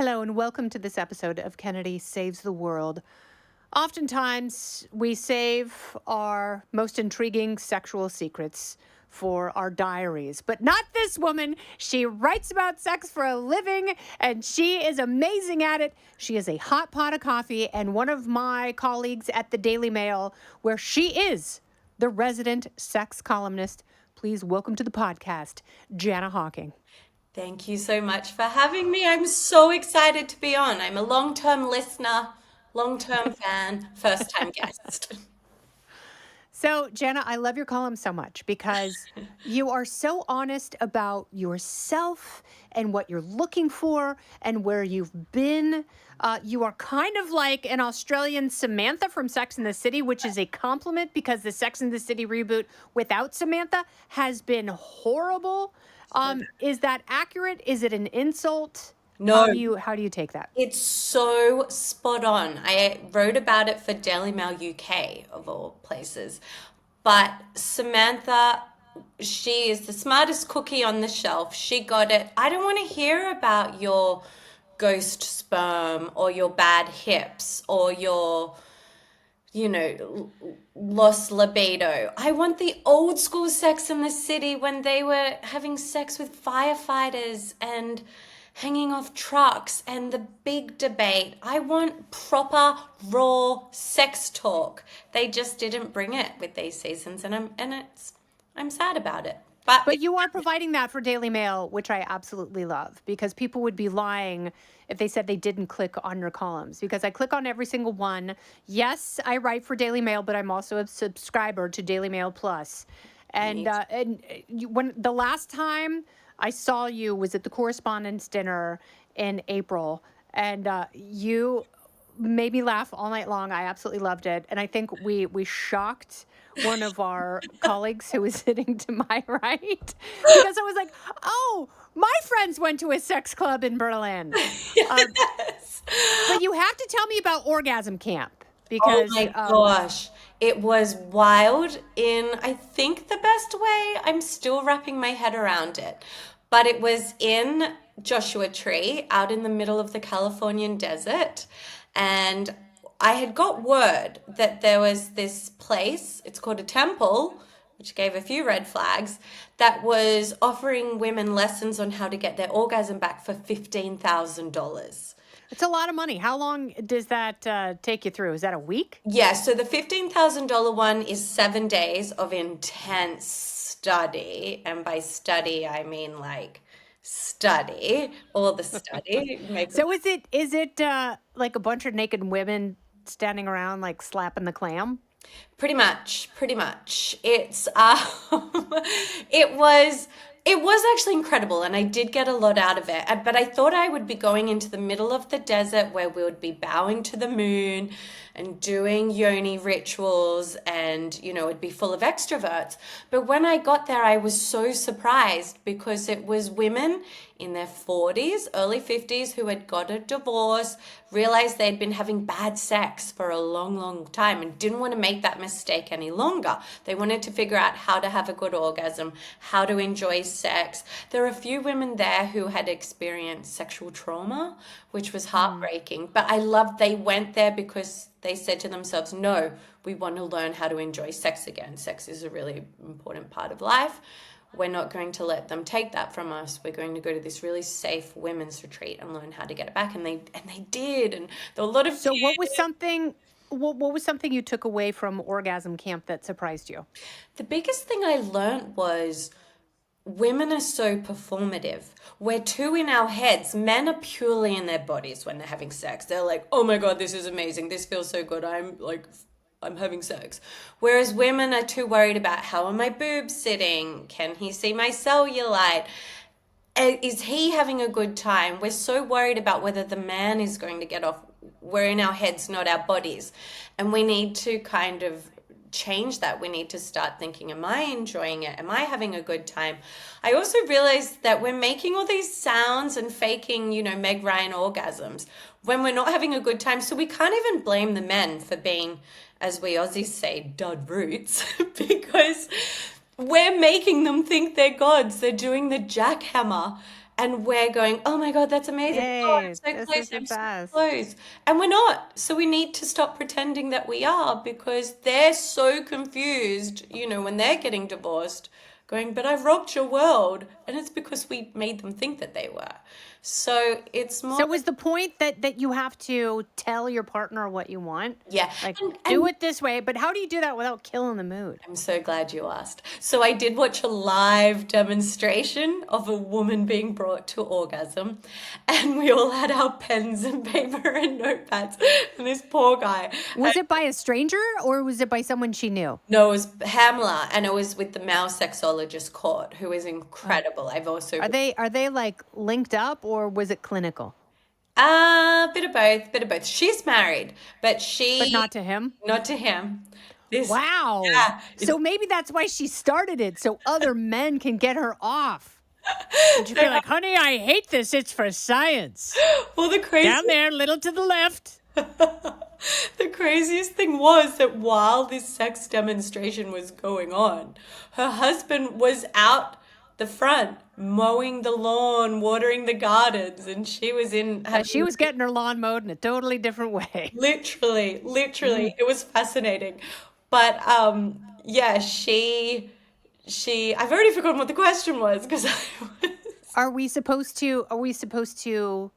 Hello and welcome to this episode of Kennedy Saves the World. Oftentimes, we save our most intriguing sexual secrets for our diaries, but not this woman. She writes about sex for a living, and she is amazing at it. She is a hot pot of coffee and one of my colleagues at the Daily Mail, where she is the resident sex columnist. Please welcome to the podcast, Jana Hocking. Thank you so much for having me. I'm so excited to be on. I'm a long-term listener, long-term fan, first-time guest. So, Jana, I love your column so much because you are so honest about yourself and what you're looking for and where you've been. You are kind of like an Australian Samantha from Sex and the City, which is a compliment because the Sex and the City reboot without Samantha has been horrible. Is that accurate? Is it an insult? No, How do you take that? it's so spot on. I wrote about it for Daily Mail UK, of all places. But Samantha, she is the smartest cookie on the shelf. She got it. I don't want to hear about your ghost sperm or your bad hips or your lost libido. I want the old school Sex in the City when they were having sex with firefighters and hanging off trucks and the big debate. I want proper raw sex talk. They just didn't bring it with these seasons, and I'm sad about it. But you are providing that for Daily Mail, which I absolutely love, because people would be lying if they said they didn't click on your columns, because I click on every single one. Yes, I write for Daily Mail, but I'm also a subscriber to Daily Mail Plus. And when the last time I saw you was at the Correspondents' Dinner in April, and you made me laugh all night long. I absolutely loved it. And I think we shocked one of our colleagues who was sitting to my right because I was like, oh, my friends went to a sex club in Berlin. Yes. But you have to tell me about Orgasm Camp Oh because my gosh. It was wild in, I think, the best way. I'm still wrapping my head around it. But it was in Joshua Tree, out in the middle of the Californian desert. And I had got word that there was this place, it's called a temple, which gave a few red flags, that was offering women lessons on how to get their orgasm back for $15,000. it's a lot of money. How long does that take you through? Is that a week? Yeah, so the $15,000 one is 7 days of intense study. And by study, I mean like study, all the study. So is it like a bunch of naked women standing around like slapping the clam? Pretty much, pretty much. It was actually incredible, and I did get a lot out of it. But I thought I would be going into the middle of the desert where we would be bowing to the moon and doing yoni rituals, and it'd be full of extroverts. But when I got there, I was so surprised because it was women in their 40s, early 50s who had got a divorce, realized they'd been having bad sex for a long, long time and didn't want to make that mistake any longer. They wanted to figure out how to have a good orgasm, how to enjoy sex. There are a few women there who had experienced sexual trauma, which was heartbreaking. But I loved they went there because they said to themselves, no, we want to learn how to enjoy sex again. Sex is a really important part of life. We're not going to let them take that from us. We're going to go to this really safe women's retreat and learn how to get it back. And they did. And there were a lot of So what was something you took away from Orgasm Camp that surprised you? The biggest thing I learned was women are so performative. We're too in our heads. Men are purely in their bodies when they're having sex. They're like, oh my God, this is amazing. This feels so good. I'm having sex. Whereas women are too worried about how are my boobs sitting? Can he see my cellulite? Is he having a good time? We're so worried about whether the man is going to get off. We're in our heads, not our bodies. And we need to kind of change that. We need to start thinking, am I enjoying it? Am I having a good time? I also realized that we're making all these sounds and faking, Meg Ryan orgasms when we're not having a good time. So we can't even blame the men for being, as we Aussies say, dud roots, because we're making them think they're gods. They're doing the jackhammer And we're going, oh my God, that's amazing. Oh, I'm Yay, so this close. is the I'm so best. close. And we're not. So we need to stop pretending that we are, because they're so confused, when they're getting divorced, going, but I've rocked your world. And it's because we made them think that they were. So it's more, So was the point that you have to tell your partner what you want? yeah. Like, do And it this way, but how do you do that without killing the mood? I'm so glad you asked. So I did watch a live demonstration of a woman being brought to orgasm, and we all had our pens and paper and notepads, and this poor guy. Was it by a stranger or was it by someone she knew? No, it was Pamela, and it was with the male sexologist Court, who is Oh. incredible. I've also Are they like linked up or was it clinical? bit of both, bit of both. She's married, but But she not to him? not to him. This, Wow. yeah, So maybe that's why she started it, so other men can get her off. And she'd be like, honey, I hate this. It's for science. well, the crazy Down there, little to the left. The craziest thing was that while this sex demonstration was going on, her husband was out the front mowing the lawn, watering the gardens, and she was in She was getting her lawn mowed in a totally different way. literally, it was fascinating. But yeah, I've already forgotten what the question was because I was Are we supposed to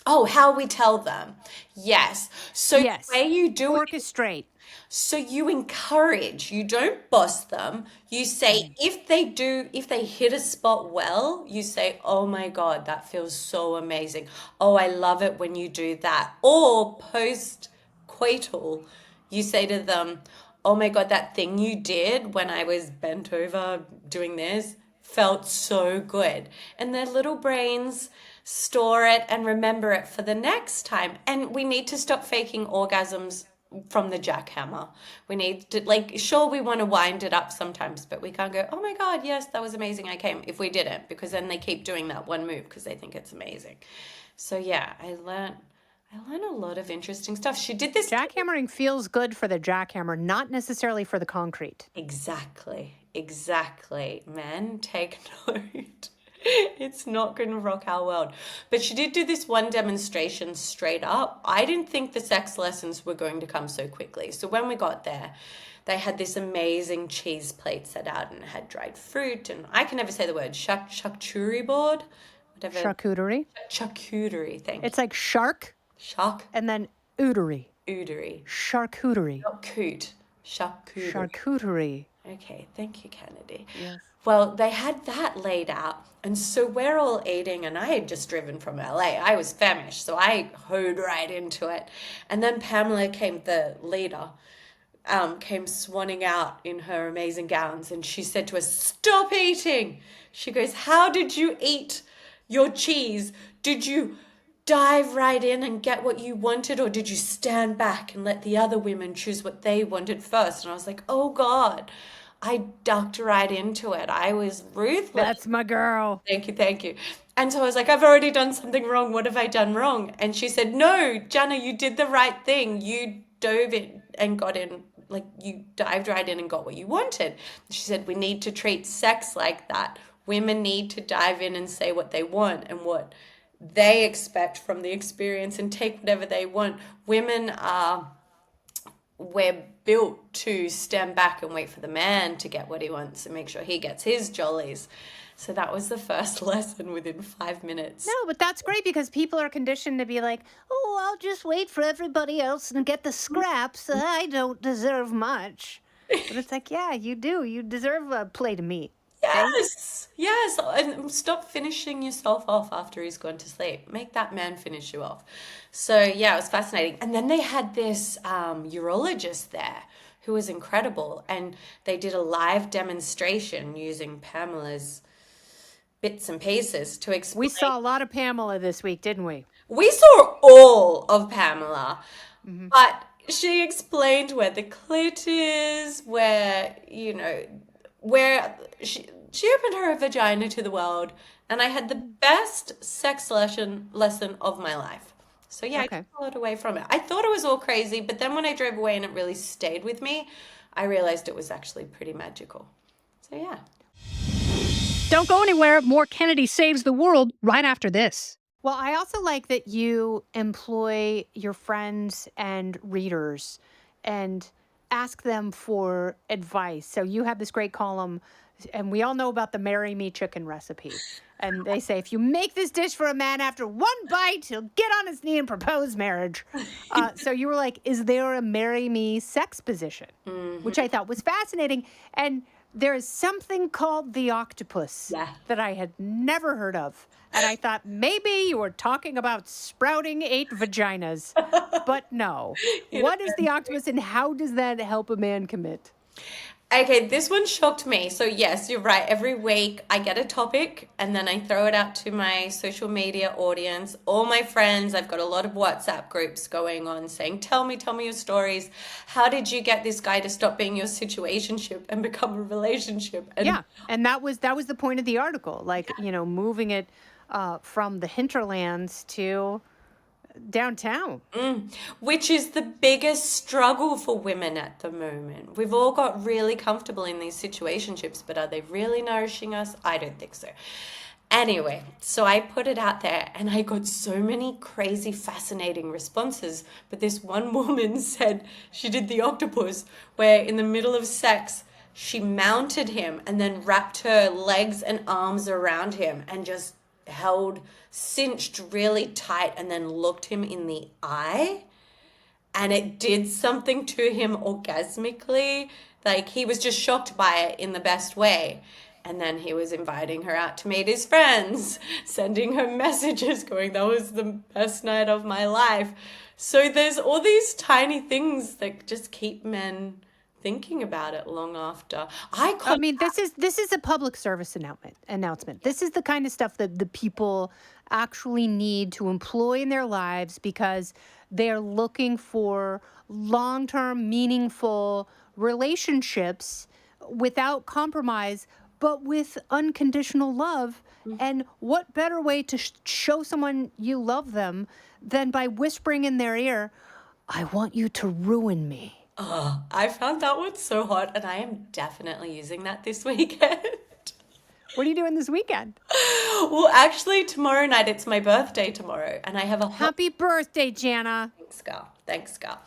Oh, how we tell them. Yes. So the yes, way you do it, orchestrate? so you encourage, you don't boss them. You say, if they hit a spot well, you say, oh my God, that feels so amazing. Oh, I love it when you do that. Or post coital, you say to them, oh my God, that thing you did when I was bent over doing this felt so good. And their little brains store it and remember it for the next time. And we need to stop faking orgasms from the jackhammer. We need to, sure, we want to wind it up sometimes, but we can't go, oh my God, yes, that was amazing, I came, if we didn't, because then they keep doing that one move because they think it's amazing. So yeah, I learned a lot of interesting stuff. She did this. Jackhammering feels good for the jackhammer, not necessarily for the concrete. Exactly. Men, take note. It's not going to rock our world. But she did do this one demonstration straight up. I didn't think the sex lessons were going to come so quickly. So when we got there, they had this amazing cheese plate set out and it had dried fruit. And I can never say the word charcuterie board. Whatever. Charcuterie. Charcuterie, thank you. It's like shark Shark. and then ootery. Ootery. Charcuterie. Not coot. Charcuterie. Charcuterie. Okay, thank you, Kennedy. Yes. Well, they had that laid out. And so we're all eating, and I had just driven from LA. I was famished, so I hoed right into it. And then Pamela came, the leader, came swanning out in her amazing gowns, and she said to us, stop eating. She goes, how did you eat your cheese? Did you dive right in and get what you wanted, or did you stand back and let the other women choose what they wanted first? And I was like, oh God, I ducked right into it. I was ruthless. That's my girl. Thank you. And so I was like, I've already done something wrong. What have I done wrong? And she said, no, Jana, you did the right thing. You dove in and got in, you dived right in and got what you wanted. She said, we need to treat sex like that. Women need to dive in and say what they want and what they expect from the experience and take whatever they want. We're built to stand back and wait for the man to get what he wants and make sure he gets his jollies. So that was the first lesson within 5 minutes. No, but that's great because people are conditioned to be like, oh, I'll just wait for everybody else and get the scraps. I don't deserve much. But it's like, yeah, you do. You deserve a plate of meat. Yes. And stop finishing yourself off after he's gone to sleep. Make that man finish you off. So, yeah, it was fascinating. And then they had this urologist there who was incredible. And they did a live demonstration using Pamela's bits and pieces to explain. We saw a lot of Pamela this week, didn't we? We saw all of Pamela. Mm-hmm. But she explained where the clit is, where she opened her vagina to the world, and I had the best sex lesson of my life. So yeah, Okay. I took a lot away from it. I thought it was all crazy, but then when I drove away and it really stayed with me, I realized it was actually pretty magical. So yeah. Don't go anywhere. More Kennedy Saves the World right after this. Well, I also like that you employ your friends and readers and ask them for advice. So you have this great column, and we all know about the Marry Me chicken recipe. And they say, if you make this dish for a man after one bite, he'll get on his knee and propose marriage. So you were like, is there a Marry Me sex position? Which I thought was fascinating. And there is something called the octopus Yeah. that I had never heard of. And I thought maybe you were talking about sprouting 8 vaginas. But no. What is the octopus and how does that help a man commit? Okay, this one shocked me. So yes, you're right. Every week I get a topic and then I throw it out to my social media audience, all my friends. I've got a lot of WhatsApp groups going on saying, tell me your stories. How did you get this guy to stop being your situationship and become a relationship? And Yeah. And that was the point of the article. Like, moving it from the hinterlands to downtown. which is the biggest struggle for women at the moment. We've all got really comfortable in these situationships, but are they really nourishing us? I don't think so. Anyway, so I put it out there and I got so many crazy, fascinating responses. But this one woman said she did the octopus where in the middle of sex, she mounted him and then wrapped her legs and arms around him and just cinched really tight and then looked him in the eye. And it did something to him orgasmically. Like he was just shocked by it in the best way. And then he was inviting her out to meet his friends, sending her messages going, that was the best night of my life. So there's all these tiny things that just keep men thinking about it long after. I mean, this is a public service announcement. This is the kind of stuff that the people actually need to employ in their lives because they're looking for long-term, meaningful relationships without compromise, but with unconditional love. And what better way to show someone you love them than by whispering in their ear, I want you to ruin me. I found that one so hot, and I am definitely using that this weekend. What are you doing this weekend? Well, actually, tomorrow night, it's my birthday tomorrow, and I have a Happy birthday, Jana. Thanks, Scar.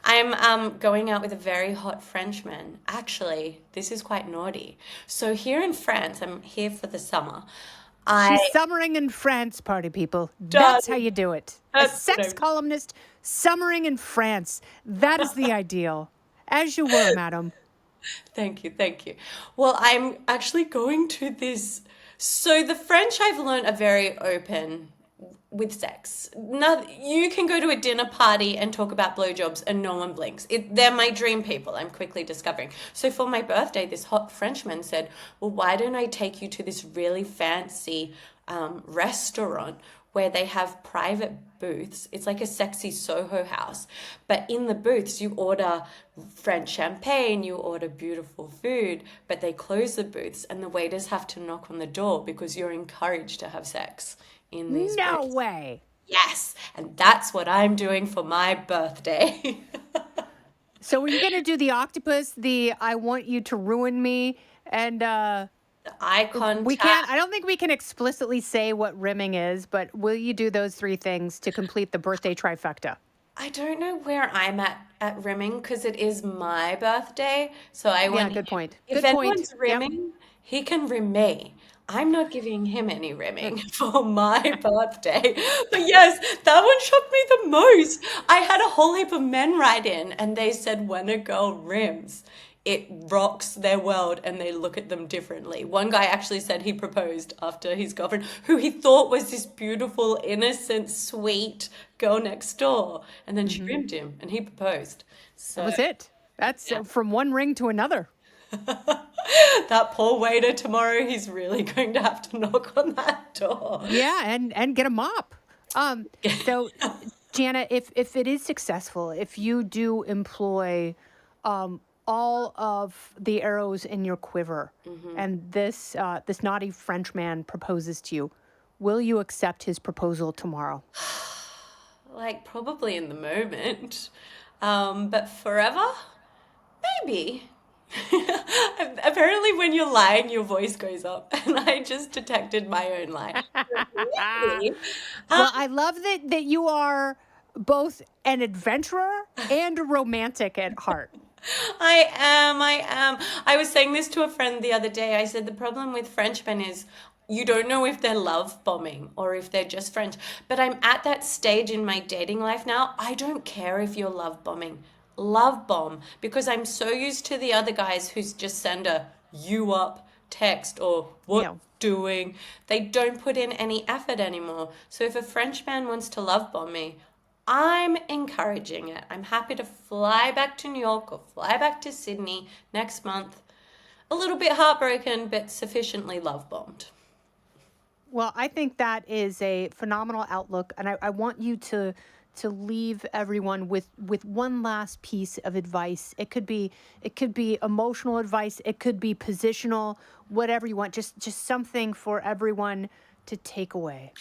I'm going out with a very hot Frenchman. Actually, this is quite naughty. So here in France, I'm here for the summer. She's summering in France, party people. That's how you do it. A sex columnist summering in France. That is the ideal. As you were, madam. Thank you. Well, I'm actually going to this. So the French, I've learned, are very open with sex. No, you can go to a dinner party and talk about blowjobs and no one blinks. They're my dream people, I'm quickly discovering. So for my birthday, this hot Frenchman said, well, why don't I take you to this really fancy restaurant where they have private booths. It's like a sexy Soho house. But in the booths, you order French champagne, you order beautiful food, but they close the booths and the waiters have to knock on the door because you're encouraged to have sex in these No booths. way. Yes, and that's what I'm doing for my birthday. So are you going to do the octopus, the I want you to ruin me, and Eye contact. I don't think we can explicitly say what rimming is, but will you do those 3 things to complete the birthday trifecta? I don't know where I'm at rimming because it is my birthday. So I want. Good point. If Good point. anyone's rimming, he can rim me. I'm not giving him any rimming for my birthday. But yes, that one shocked me the most. I had a whole heap of men write in and they said when a girl rims, it rocks their world and they look at them differently. One guy actually said he proposed after his girlfriend, who he thought was this beautiful, innocent, sweet girl next door. And then she rimmed him and he proposed. So That was it. That's from one ring to another. that poor waiter tomorrow, he's really going to have to knock on that door. Yeah, and get a mop. So, Jana, if it is successful, if you do employ all of the arrows in your quiver, and this naughty Frenchman proposes to you, will you accept his proposal tomorrow? Like probably in the moment, but forever, maybe. I've apparently when you're lying, your voice goes up. And I just detected my own lie. Really? Well, I love that you are both an adventurer and a romantic at heart. I am. I was saying this to a friend the other day. I said the problem with Frenchmen is you don't know if they're love bombing or if they're just French. But I'm at that stage in my dating life now. I don't care if you're love bombing. Love bomb. Because I'm so used to the other guys who's just send a you up text or what Yeah. doing. They don't put in any effort anymore. So if a French man wants to love bomb me, I'm encouraging it. I'm happy to fly back to New York or fly back to Sydney next month. A little bit heartbroken, but sufficiently love bombed. Well, I think that is a phenomenal outlook, and I want you to leave everyone with one last piece of advice. It could be emotional advice, it could be positional, whatever you want. Just something for everyone to take away.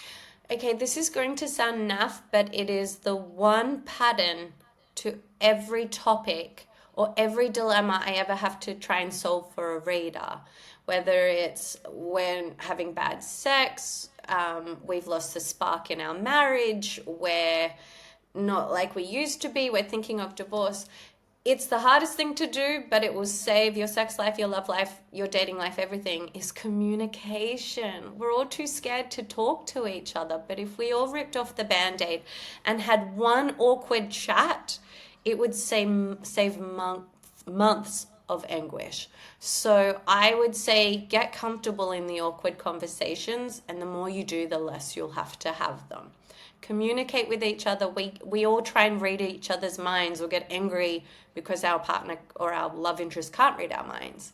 Okay, this is going to sound naff, but it is the one pattern to every topic or every dilemma I ever have to try and solve for a reader. Whether it's when having bad sex, we've lost the spark in our marriage, we're not like we used to be, we're thinking of divorce. It's the hardest thing to do, but it will save your sex life, your love life, your dating life, everything, is communication. We're all too scared to talk to each other, but if we all ripped off the Band-Aid and had one awkward chat, it would save months of anguish. So I would say get comfortable in the awkward conversations, and the more you do, the less you'll have to have them. Communicate with each other. We all try and read each other's minds or get angry because our partner or our love interest can't read our minds.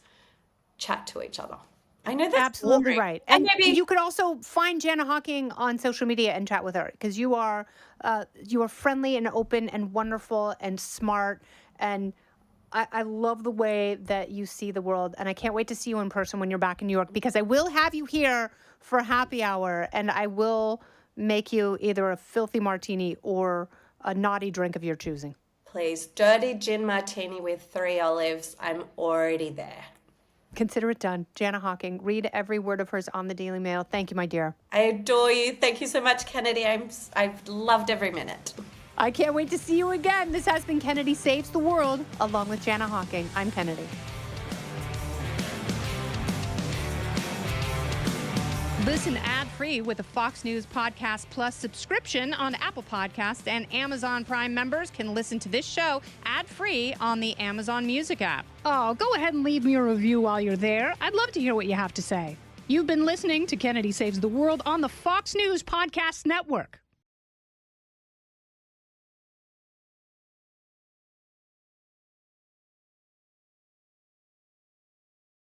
Chat to each other. I know that's Absolutely boring. right. And maybe you could also find Jana Hocking on social media and chat with her, because you are friendly and open and wonderful and smart, and I love the way that you see the world, and I can't wait to see you in person when you're back in New York, because I will have you here for happy hour, and I will make you either a filthy martini or a naughty drink of your choosing. please, dirty gin martini with 3 olives. I'm already there. Consider it done. Jana Hocking, read every word of hers on the Daily Mail. Thank you, my dear. I adore you. Thank you so much, Kennedy. I've loved every minute. I can't wait to see you again. This has been Kennedy Saves the World, along with Jana Hocking. I'm Kennedy. Listen ad-free with a Fox News Podcast Plus subscription on Apple Podcasts, and Amazon Prime members can listen to this show ad-free on the Amazon Music app. Oh, go ahead and leave me a review while you're there. I'd love to hear what you have to say. You've been listening to Kennedy Saves the World on the Fox News Podcast Network.